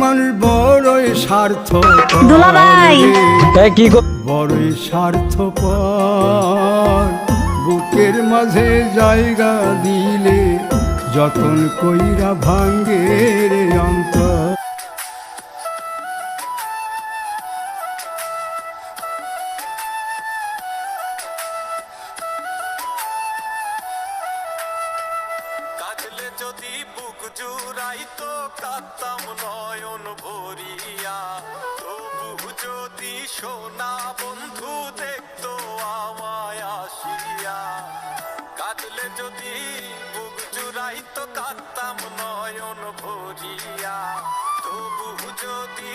মানুষ বড়ই স্বার্থ দুলাভাই কি বড়ই স্বার্থপর বুকের মাঝে জায়গা দিলে যতন কইরা ভাঙ্গে রে অন্তর। কাঁদলে যদি বুক জুড়াইতো কাঁদতাম নয়ন ভরিয়া, তবু যদি সোনা বন্ধু দেখতো আমায় আসিয়া। কাঁদলে যদি বুক জুড়াইতো কাঁদতাম নয়ন ভরিয়া, তবু যদি